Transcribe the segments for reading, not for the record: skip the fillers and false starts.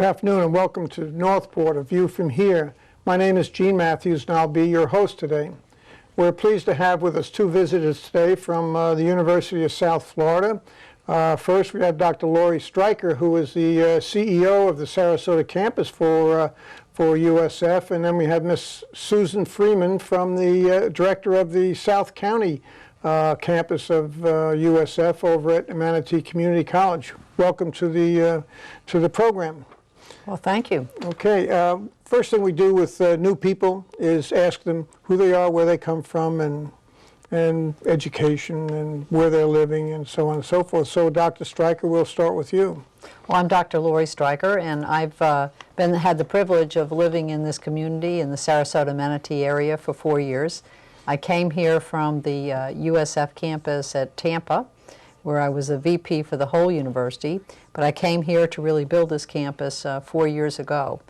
Good afternoon and welcome to Northport, a view from here. My name is Gene Matthews and I'll be your host today. We're pleased to have with us two visitors today from the University of South Florida. First, we have Dr. Laurey Stryker, who is the CEO of the Sarasota campus for USF, and then we have Miss Susan Freeman from the director of the South County campus of USF over at Manatee Community College. Welcome to the program. Well, thank you. Okay, first thing we do with new people is ask them who they are, where they come from, and education, and where they're living, and so on and so forth. So, Dr. Stryker, we'll start with you. Well, I'm Dr. Laurey Stryker, and I've had the privilege of living in this community in the Sarasota Manatee area for 4 years. I came here from the USF campus at Tampa, where I was a VP for the whole university, but I came here to really build this campus 4 years ago.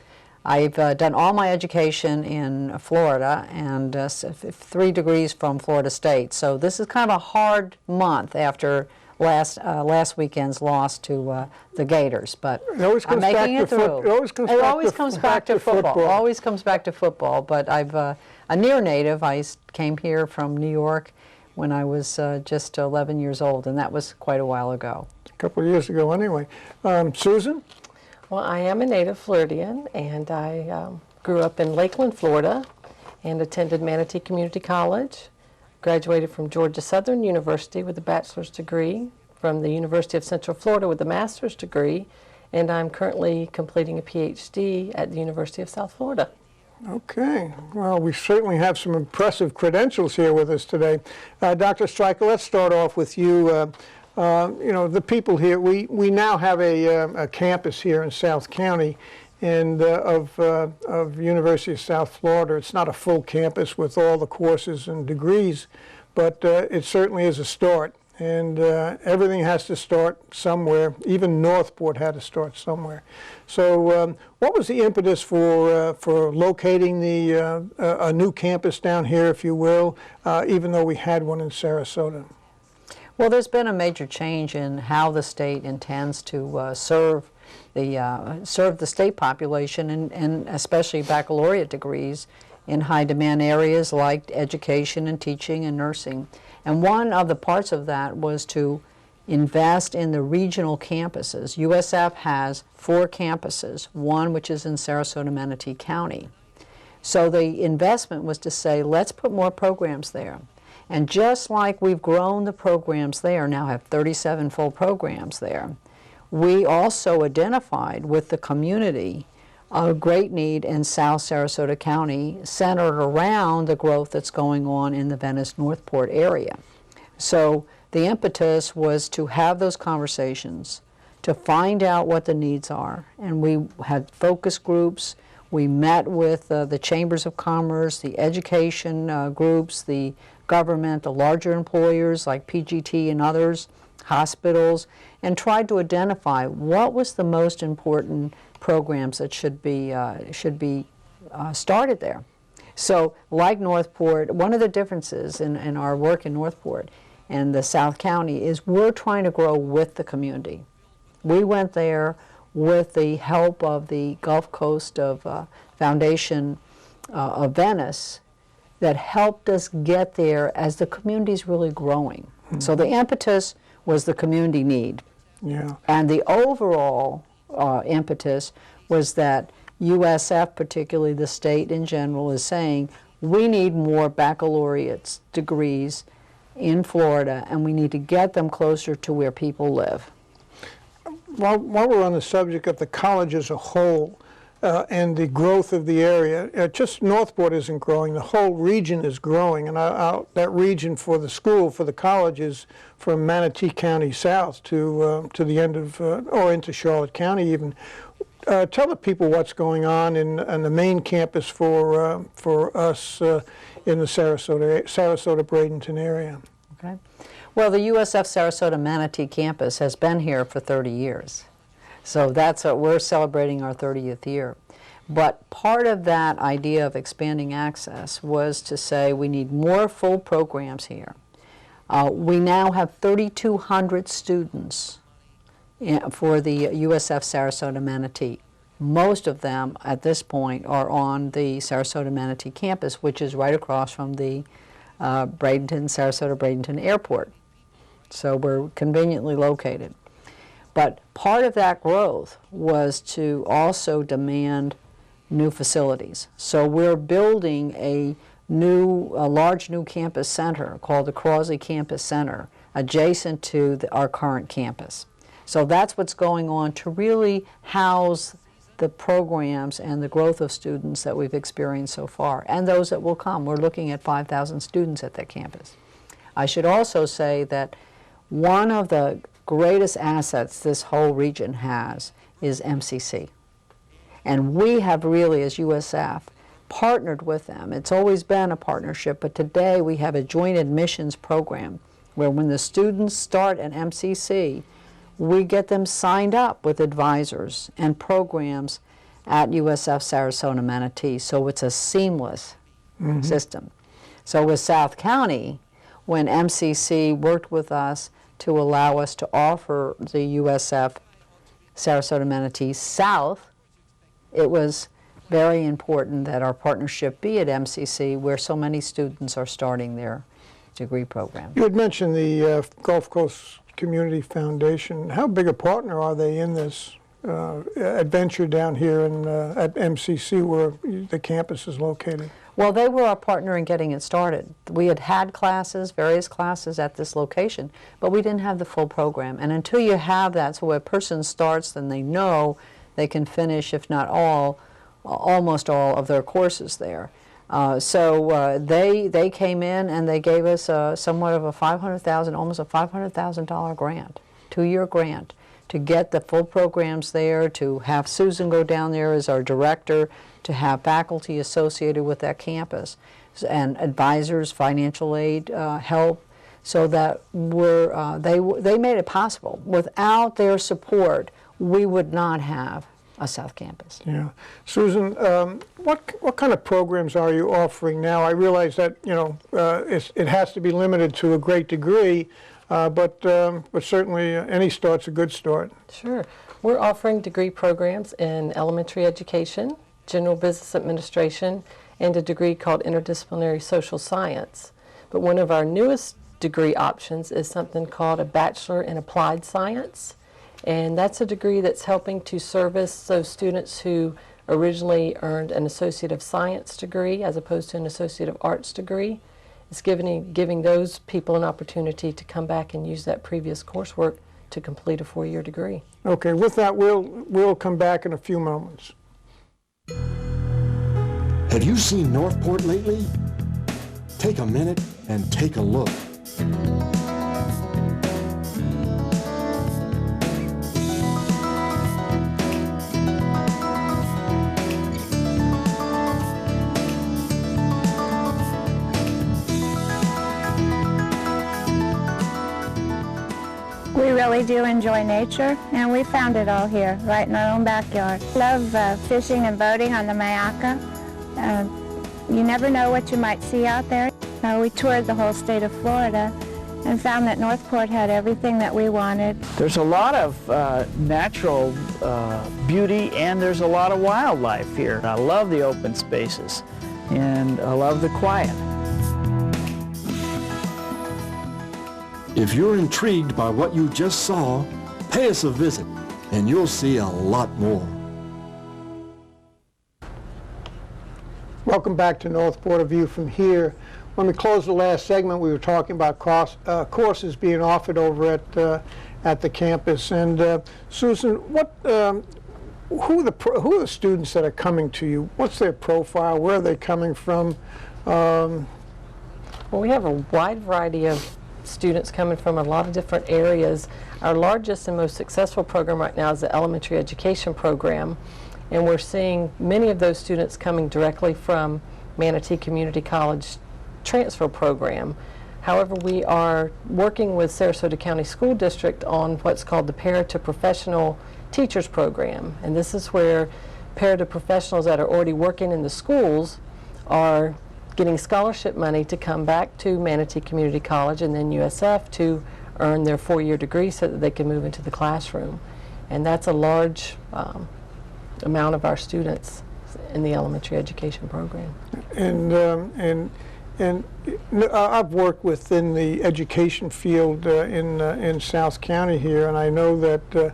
I've done all my education in Florida and 3 degrees from Florida State, so this is kind of a hard month after last weekend's loss to the Gators, but I'm making it through. It always comes back to football. Always comes back to football, but I've a near native. I came here from New York when I was just 11 years old, and that was quite a while ago. A couple of years ago anyway. Susan? Well, I am a native Floridian, and I grew up in Lakeland, Florida, and attended Manatee Community College. Graduated from Georgia Southern University with a bachelor's degree, from the University of Central Florida with a master's degree, and I'm currently completing a PhD at the University of South Florida. Okay, well, we certainly have some impressive credentials here with us today. Dr. Stryker, let's start off with you. You know, the people here, we now have a campus here in South County and of University of South Florida. It's not a full campus with all the courses and degrees, but it certainly is a start. And everything has to start somewhere. Even Northport had to start somewhere. So what was the impetus for locating a new campus down here, if you will, even though we had one in Sarasota? Well, there's been a major change in how the state intends to serve the state population, and especially baccalaureate degrees in high demand areas like education and teaching and nursing. And one of the parts of that was to invest in the regional campuses. USF has 4 campuses, one which is in Sarasota, Manatee County. So the investment was to say, let's put more programs there. And just like we've grown the programs there, now have 37 full programs there, we also identified with the community a great need in South Sarasota County centered around the growth that's going on in the Venice-Northport area. So the impetus was to have those conversations, to find out what the needs are, and we had focus groups. We met with the chambers of commerce, the education groups, the government, the larger employers like PGT and others, hospitals, and tried to identify what was the most important programs that should be started there. So like Northport, one of the differences in our work in Northport and the South County is we're trying to grow with the community. We went there with the help of the Gulf Coast of Foundation of Venice that helped us get there as the community is really growing. Mm-hmm. So the impetus was the community need. Yeah. And the overall impetus was that USF, particularly the state in general, is saying we need more baccalaureate degrees in Florida, and we need to get them closer to where people live. While we're on the subject of the college as a whole and the growth of the area, just Northport isn't growing, the whole region is growing, and that region for the school, for the college, is from Manatee County south to the end of, or into Charlotte County even. Tell the people what's going on in the main campus for us in the Sarasota-Bradenton area. Okay. Well, the USF Sarasota Manatee campus has been here for 30 years. So that's we're celebrating our 30th year. But part of that idea of expanding access was to say we need more full programs here. We now have 3,200 students for the USF Sarasota Manatee. most of them at this point are on the Sarasota-Manatee campus, which is right across from the Sarasota-Bradenton Airport. So we're conveniently located. But part of that growth was to also demand new facilities. So we're building a large new campus center called the Crosley Campus Center, adjacent to our current campus. So that's what's going on to really house the programs and the growth of students that we've experienced so far, and those that will come. We're looking at 5,000 students at that campus. I should also say that one of the greatest assets this whole region has is MCC. And we have really, as USF, partnered with them. It's always been a partnership, but today we have a joint admissions program where when the students start at MCC, we get them signed up with advisors and programs at USF Sarasota Manatee, so it's a seamless system. So with South County, when MCC worked with us to allow us to offer the USF Sarasota Manatee South, it was very important that our partnership be at MCC, where so many students are starting their degree program. You had mentioned the Gulf Coast Community Foundation. How big a partner are they in this adventure down here at MCC, where the campus is located? Well, they were our partner in getting it started. We had classes, various classes at this location, but we didn't have the full program. And until you have that, so when a person starts, then they know they can finish, if not all, almost all of their courses there. So they came in and they gave us somewhat of a almost a $500,000 grant, 2-year grant, to get the full programs there, to have Susan go down there as our director, to have faculty associated with that campus, and advisors, financial aid, help, so that they made it possible. Without their support, we would not have a South Campus. Yeah. Susan, what kind of programs are you offering now? I realize that, it has to be limited to a great degree, but certainly any start's a good start. Sure. We're offering degree programs in elementary education, general business administration, and a degree called interdisciplinary social science. But one of our newest degree options is something called a Bachelor in Applied Science. And that's a degree that's helping to service those students who originally earned an Associate of Science degree as opposed to an Associate of Arts degree. It's giving those people an opportunity to come back and use that previous coursework to complete a 4-year degree. Okay, with that, we'll come back in a few moments. Have you seen Northport lately? Take a minute and take a look. We really do enjoy nature, and we found it all here, right in our own backyard. Love fishing and boating on the Mayaca. You never know what you might see out there. We toured the whole state of Florida and found that Northport had everything that we wanted. There's a lot of natural beauty, and there's a lot of wildlife here. I love the open spaces, and I love the quiet. If you're intrigued by what you just saw, pay us a visit, and you'll see a lot more. Welcome back to Northport, a view from here. When we closed the last segment, we were talking about courses being offered over at the campus. And Susan, who are the students that are coming to you? What's their profile? Where are they coming from? Well, we have a wide variety of students coming from a lot of different areas. Our largest and most successful program right now is the elementary education program, and we're seeing many of those students coming directly from Manatee Community College transfer program. However, we are working with Sarasota County School District on what's called the Para-to-Professional Teachers Program, and this is where para-to-professionals that are already working in the schools are getting scholarship money to come back to Manatee Community College and then USF to earn their 4-year degree so that they can move into the classroom. And that's a large amount of our students in the elementary education program. And I've worked within the education field in South County here, and I know that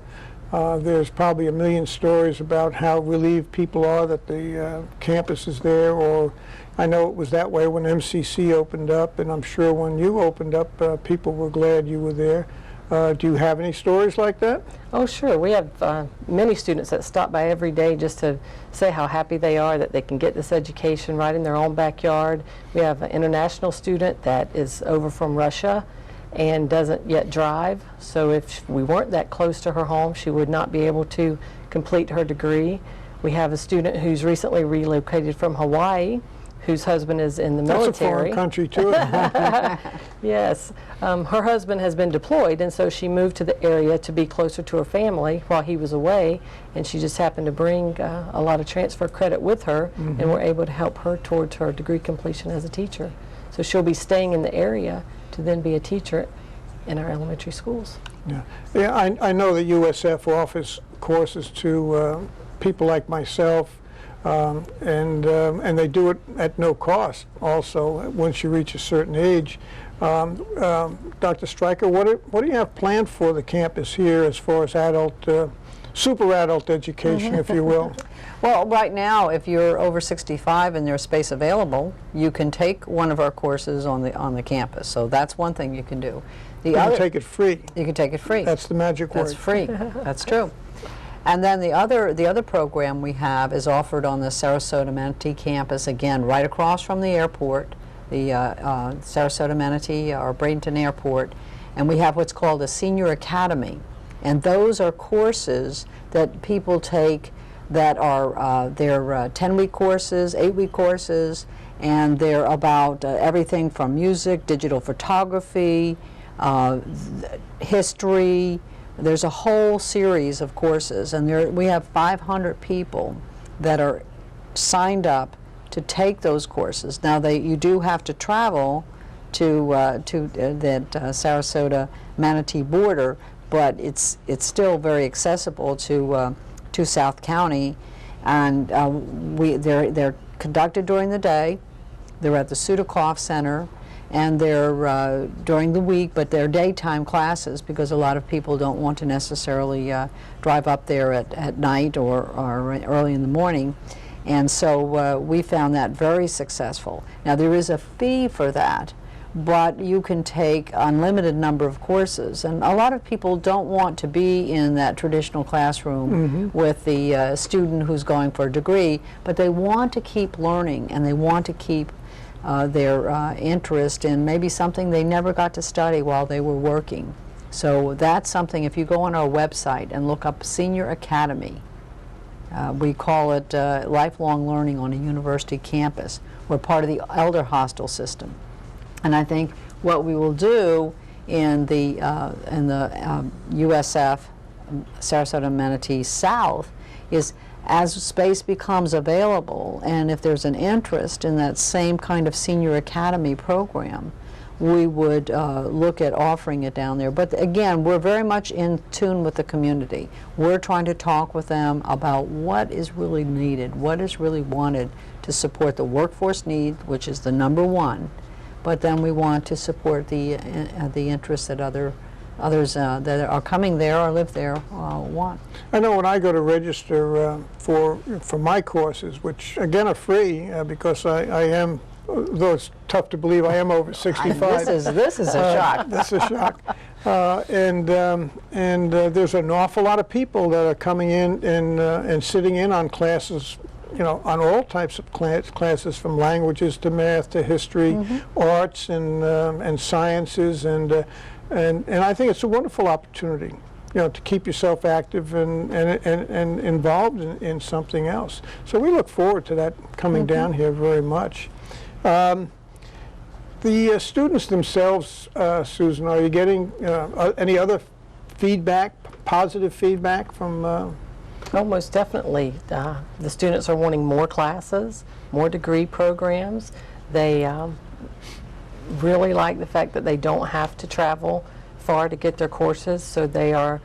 there's probably a million stories about how relieved people are that the campus is there, or I know it was that way when MCC opened up, and I'm sure when you opened up, people were glad you were there. Do you have any stories like that? Oh, sure. We have many students that stop by every day just to say how happy they are that they can get this education right in their own backyard. We have an international student that is over from Russia and doesn't yet drive. So if we weren't that close to her home, she would not be able to complete her degree. We have a student who's recently relocated from Hawaii, whose husband is in the military. That's a foreign country, too. Yes. Her husband has been deployed, and so she moved to the area to be closer to her family while he was away, and she just happened to bring a lot of transfer credit with her, and we're able to help her towards her degree completion as a teacher. So she'll be staying in the area to then be a teacher in our elementary schools. Yeah, I know that USF offers courses to people like myself, and they do it at no cost also once you reach a certain age. Dr. Stryker, what do you have planned for the campus here as far as super adult education, if you will? Well, right now, if you're over 65 and there's space available, you can take one of our courses on the campus. So that's one thing you can do. You can take it free. You can take it free. That's the magic word. That's free. That's true. And then the other program we have is offered on the Sarasota Manatee campus, again, right across from the airport, the Sarasota Manatee or Bradenton Airport, and we have what's called a Senior Academy. And those are courses that people take that are they're 10-week courses, 8-week courses, and they're about everything from music, digital photography, history. There's a whole series of courses, and we have 500 people that are signed up to take those courses. Now, you do have to travel to that Sarasota Manatee border, but it's still very accessible to South County, and they're conducted during the day. They're at the Sudikoff Center, and they're during the week, but they're daytime classes because a lot of people don't want to necessarily drive up there at night or early in the morning. And so we found that very successful. Now, there is a fee for that, but you can take unlimited number of courses. And a lot of people don't want to be in that traditional classroom with the student who's going for a degree, but they want to keep learning, and they want to keep their interest in maybe something they never got to study while they were working. So that's something, if you go on our website and look up Senior Academy, we call it lifelong learning on a university campus. We're part of the elder hostel system. And I think what we will do in the USF, Sarasota Manatee South, is as space becomes available, and if there's an interest in that same kind of Senior Academy program, we would look at offering it down there. But again, we're very much in tune with the community. We're trying to talk with them about what is really needed, what is really wanted to support the workforce need, which is the number one, but then we want to support the interests that others that are coming there or live there want. I know when I go to register for my courses, which again are free because I am, though it's tough to believe, I am over 65. This is a shock. This is a shock. And there's an awful lot of people that are coming in and sitting in on classes, you know, on all types of classes, from languages to math to history, arts and sciences, and I think it's a wonderful opportunity, you know, to keep yourself active and involved in something else. So we look forward to that coming down here very much. The students themselves, Susan, are you getting any other feedback, positive feedback from? Oh, most definitely. The students are wanting more classes, more degree programs. They really like the fact that they don't have to travel far to get their courses, so they are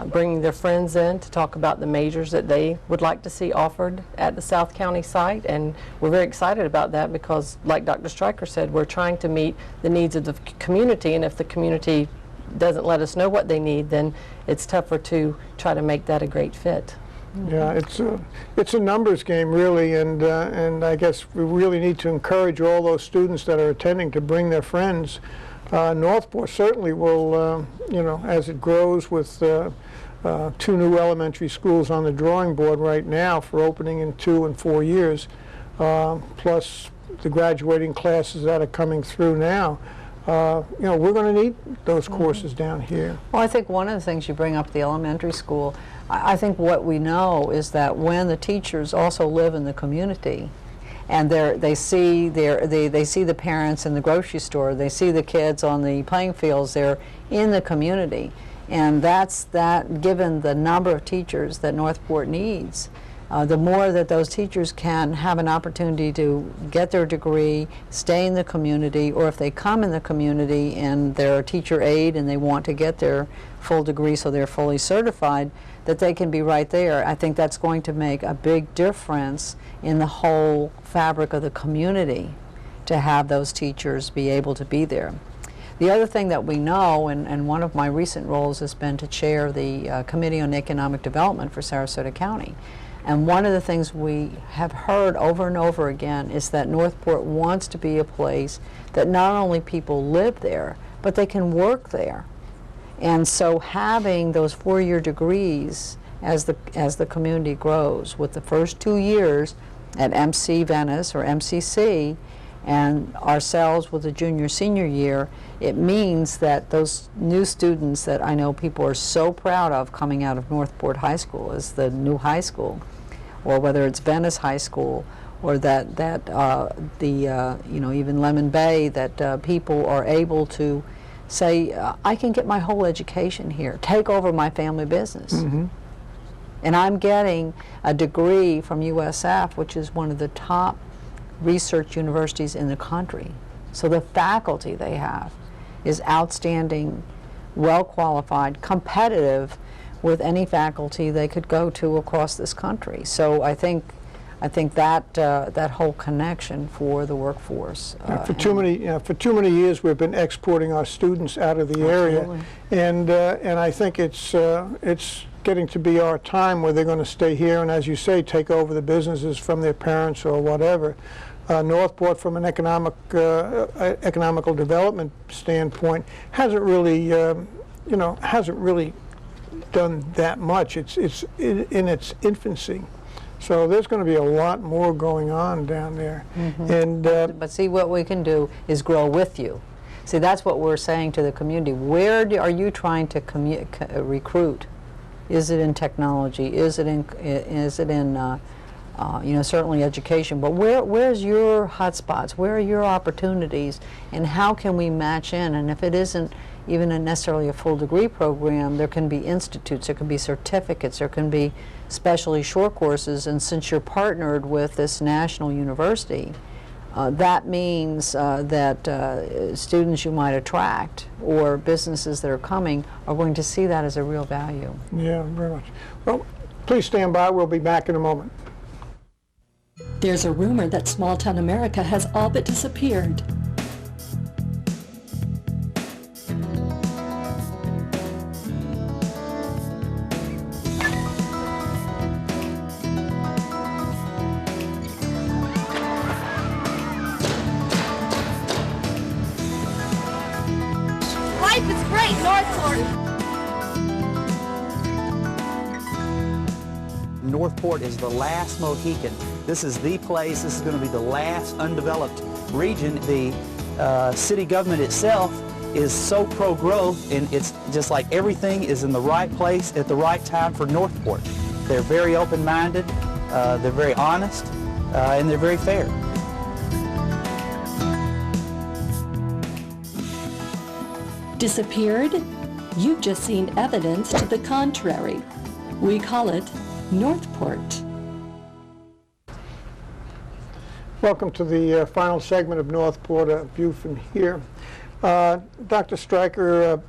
bringing their friends in to talk about the majors that they would like to see offered at the South County site. And we're very excited about that because, like Dr. Stryker said, we're trying to meet the needs of the community, and if the community doesn't let us know what they need, then it's tougher to try to make that a great fit. Yeah, it's a numbers game, really, and I guess we really need to encourage all those students that are attending to bring their friends. Northport certainly will, you know, as it grows with 2 new elementary schools on the drawing board right now for opening in 2 and 4 years, plus the graduating classes that are coming through now. You know, we're going to need those courses down here. Well, I think one of the things you bring up the elementary school, I think what we know is that when the teachers also live in the community, and they see the parents in the grocery store, they see the kids on the playing fields, they're in the community, and given the number of teachers that Northport needs, the more that those teachers can have an opportunity to get their degree, stay in the community, or if they come in the community and they're a teacher aide and they want to get their full degree so they're fully certified, that they can be right there. I think that's going to make a big difference in the whole fabric of the community to have those teachers be able to be there. The other thing that we know, and one of my recent roles has been to chair the Committee on Economic Development for Sarasota County. And one of the things we have heard over and over again is that Northport wants to be a place that not only people live there, but they can work there. And so having those 4-year degrees as the community grows, with the first 2 years at MC Venice or MCC, and ourselves with the junior-senior year, it means that those new students that I know people are so proud of coming out of Northport High School as the new high school, or whether it's Venice High School, or you know, even Lemon Bay, that people are able to say, I can get my whole education here, take over my family business. Mm-hmm. And I'm getting a degree from USF, which is one of the top research universities in the country. So the faculty they have is outstanding, well qualified, competitive with any faculty they could go to across this country. So I think that whole connection for the workforce. For too many years we've been exporting our students out of the area, and I think it's getting to be our time where they're going to stay here and, as you say, take over the businesses from their parents or whatever. Northport, from an economical development standpoint, hasn't really done that much. It's in its infancy. So there's going to be a lot more going on down there. Mm-hmm. And but see, what we can do is grow with you. See, that's what we're saying to the community. Where are you trying to recruit? Is it in technology? Is it in you know, certainly education? But where's your hotspots? Where are your opportunities? And how can we match in? And if it isn't even necessarily a full degree program, there can be institutes, there can be certificates, there can be specialty short courses. And since you're partnered with this national university, that means that students you might attract or businesses that are coming are going to see that as a real value. Yeah, very much. Well, please stand by. We'll be back in a moment. There's a rumor that small-town America has all but disappeared. Life is great, Northport. Northport is the last Mohican. This is the place. This is going to be the last undeveloped region. The city government itself is so pro-growth, and it's just like everything is in the right place at the right time for Northport. They're very open-minded, they're very honest, and they're very fair. Disappeared? You've just seen evidence to the contrary. We call it Northport. Welcome to the final segment of Northport, a view from here. Dr. Stryker,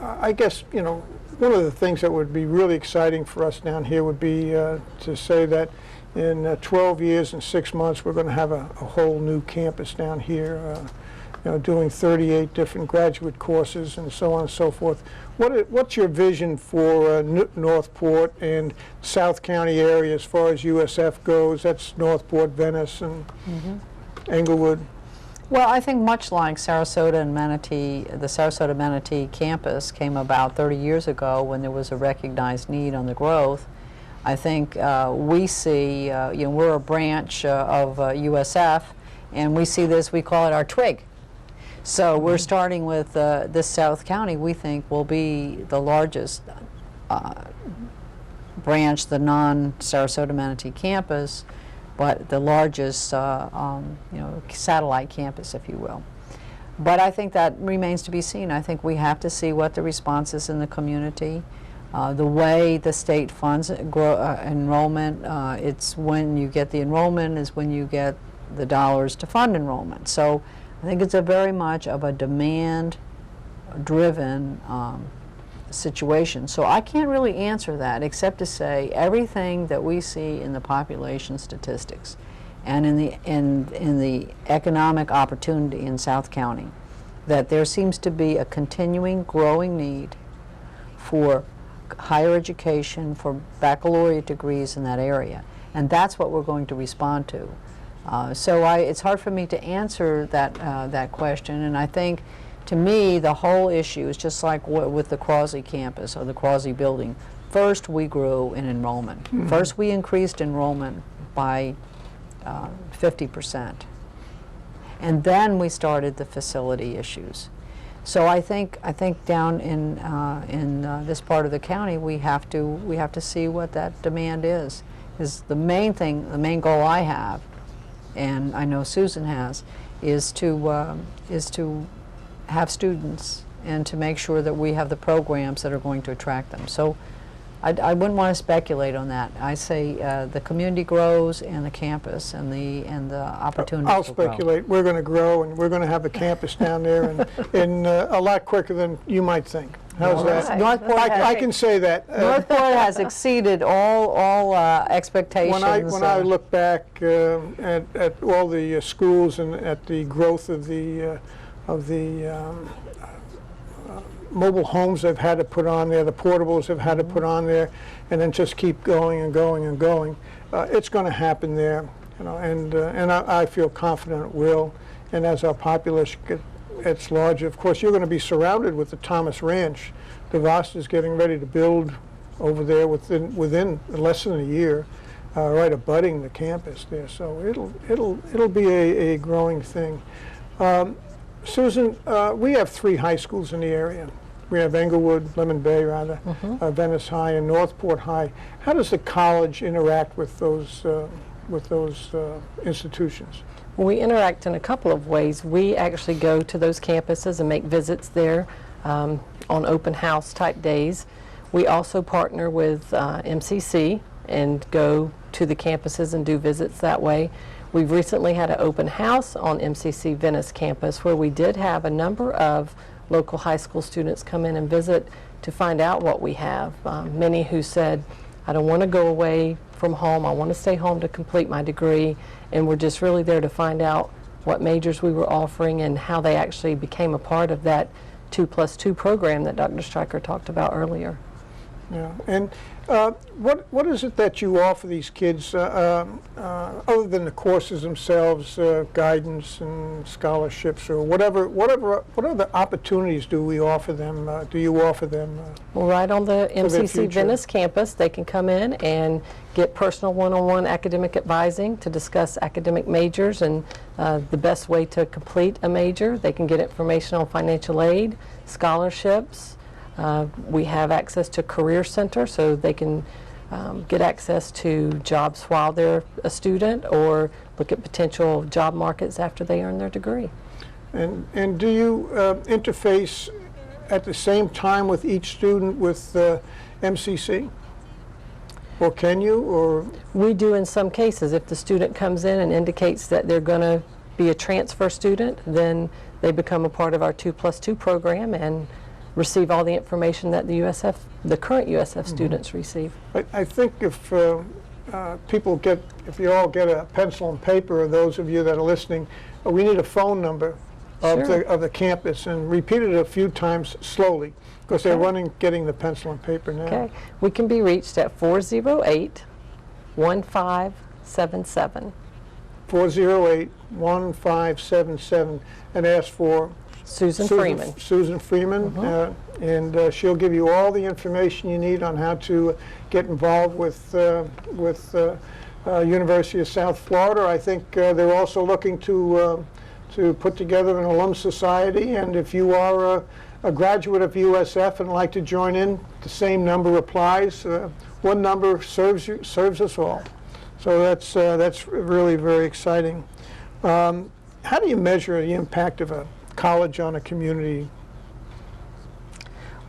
I guess, you know, one of the things that would be really exciting for us down here would be to say that in 12 years and 6 months we're going to have a whole new campus down here, you know, doing 38 different graduate courses and so on and so forth. What's your vision for Northport and South County area as far as USF goes? That's Northport, Venice, and Englewood. Well, I think much like Sarasota and Manatee, the Sarasota-Manatee campus came about 30 years ago when there was a recognized need on the growth. I think we see, you know, we're a branch of USF, and we see this, we call it our twig. So we're starting with this South County, we think will be the largest branch, the non-Sarasota-Manatee campus, but the largest, you know, satellite campus, if you will. But I think that remains to be seen. I think we have to see what the response is in the community. The way the state funds enrollment, it's when you get the enrollment is when you get the dollars to fund enrollment. So I think it's a very much of a demand-driven situation. So I can't really answer that except to say everything that we see in the population statistics and in the economic opportunity in South County, that there seems to be a continuing growing need for higher education, for baccalaureate degrees in that area. And that's what we're going to respond to. So it's hard for me to answer that question, and I think to me the whole issue is just like with the Crosley campus or the Crosley building. First we grew in enrollment. First we increased enrollment by 50%. And then we started the facility issues. So I think down in this part of the county we have to see what that demand is. Because the main goal I have, and I know Susan has, is to have students and to make sure that we have the programs that are going to attract them. So I wouldn't want to speculate on that. I say the community grows and the campus and the opportunities I'll will grow. speculate. We're going to grow and we're going to have a campus down there and a lot quicker than you might think. How's that? Northport I can say that. Northport has exceeded all expectations. When I look back at all the schools and at the growth of the mobile homes they've had to put on there, the portables they've had to put on there, and then just keep going and going and going. It's going to happen there, you know, and I feel confident it will. And as our population gets larger, of course, you're going to be surrounded with the Thomas Ranch. DeVos is getting ready to build over there within less than a year, right abutting the campus there. So it'll be a growing thing. Susan, we have 3 high schools in the area. We have Englewood, Lemon Bay rather, Venice High, and Northport High. How does the college interact with those institutions? We interact in a couple of ways. We actually go to those campuses and make visits there on open house type days. We also partner with MCC and go to the campuses and do visits that way. We've recently had an open house on MCC Venice campus where we did have a number of local high school students come in and visit to find out what we have. Many who said, I don't want to go away from home, I want to stay home to complete my degree, and we're just really there to find out what majors we were offering and how they actually became a part of that 2+2 program that Dr. Stryker talked about earlier. Yeah, and what is it that you offer these kids other than the courses themselves, guidance and scholarships or whatever? What other opportunities do we offer them? Do you offer them? Well, right on the MCC Venice campus, they can come in and get personal one-on-one academic advising to discuss academic majors and the best way to complete a major. They can get information on financial aid, scholarships. We have access to Career Center, so they can get access to jobs while they're a student or look at potential job markets after they earn their degree. And do you interface at the same time with each student with MCC? Or can you? Or we do in some cases. If the student comes in and indicates that they're going to be a transfer student, then they become a part of our 2+2 program, and receive all the information that the current USF students receive. I think if if you all get a pencil and paper, or those of you that are listening, we need a phone number of the campus, and repeat it a few times slowly, because they're getting the pencil and paper now. Okay, we can be reached at 408-1577. 408-1577, and ask for Susan Freeman. Susan Freeman, and she'll give you all the information you need on how to get involved with University of South Florida. I think they're also looking to put together an alum society, and if you are a graduate of USF and like to join in, the same number applies. One number serves us all. So that's really very exciting. How do you measure the impact of a college on a community?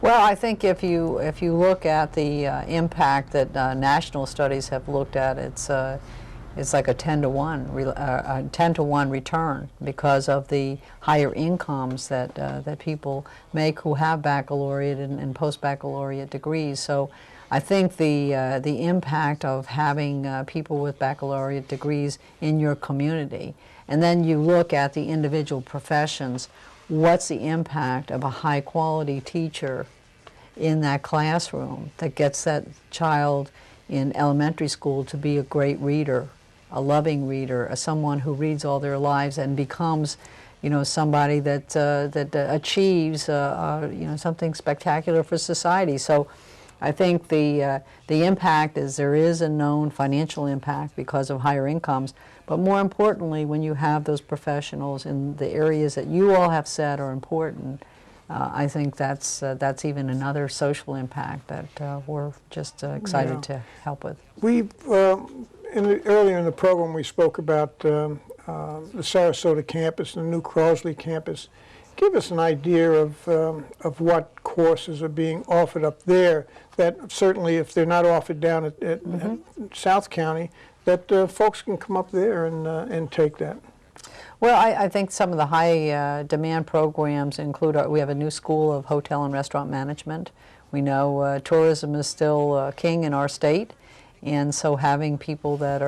Well, I think if you look at the impact that national studies have looked at, it's like a 10-to-1 return because of the higher incomes that people make who have baccalaureate and post-baccalaureate degrees. So I think the impact of having people with baccalaureate degrees in your community, and then you look at the individual professions, what's the impact of a high-quality teacher in that classroom that gets that child in elementary school to be a great reader, a loving reader, someone who reads all their lives and becomes, somebody that achieves, something spectacular for society. So I think the impact is there is a known financial impact because of higher incomes, but more importantly, when you have those professionals in the areas that you all have said are important, I think that's even another social impact that we're just excited to help with. We've earlier in the program we spoke about the Sarasota campus and the new Crosley campus. Give us an idea of what courses are being offered up there that certainly if they're not offered down at South County, that folks can come up there and take that. Well, I think some of the high demand programs include, we have a new school of hotel and restaurant management. We know tourism is still king in our state, and so having people that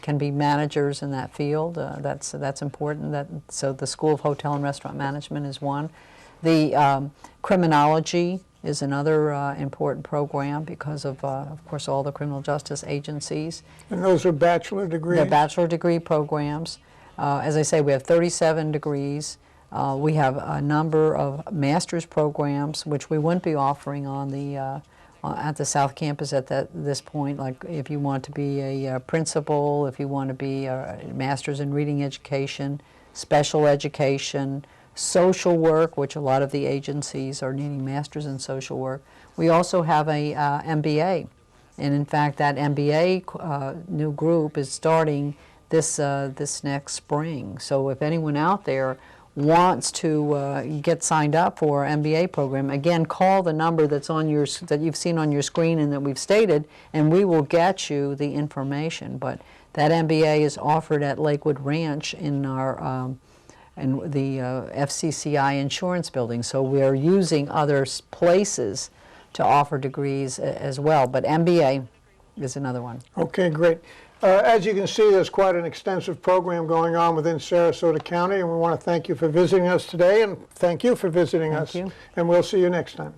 can be managers in that field, that's important. So the School of Hotel and Restaurant Management is one. The criminology is another important program because of course, all the criminal justice agencies. And those are bachelor degrees? They're bachelor degree programs. As I say, we have 37 degrees. We have a number of master's programs, which we wouldn't be offering on the at the South Campus at this point. Like if you want to be a principal, if you want to be a master's in reading education, special education, social work, which a lot of the agencies are needing masters in social work. We also have a MBA, and in fact that MBA new group is starting this next spring. So if anyone out there wants to get signed up for our MBA program, again, call the number that you've seen on your screen and that we've stated, and we will get you the information. But that MBA is offered at Lakewood Ranch in our and the FCCI insurance building. So we are using other places to offer degrees as well, but MBA is another one. Okay, great. As you can see, there's quite an extensive program going on within Sarasota County, and we want to thank you for visiting us today, and thank you for visiting us. Thank you. And we'll see you next time.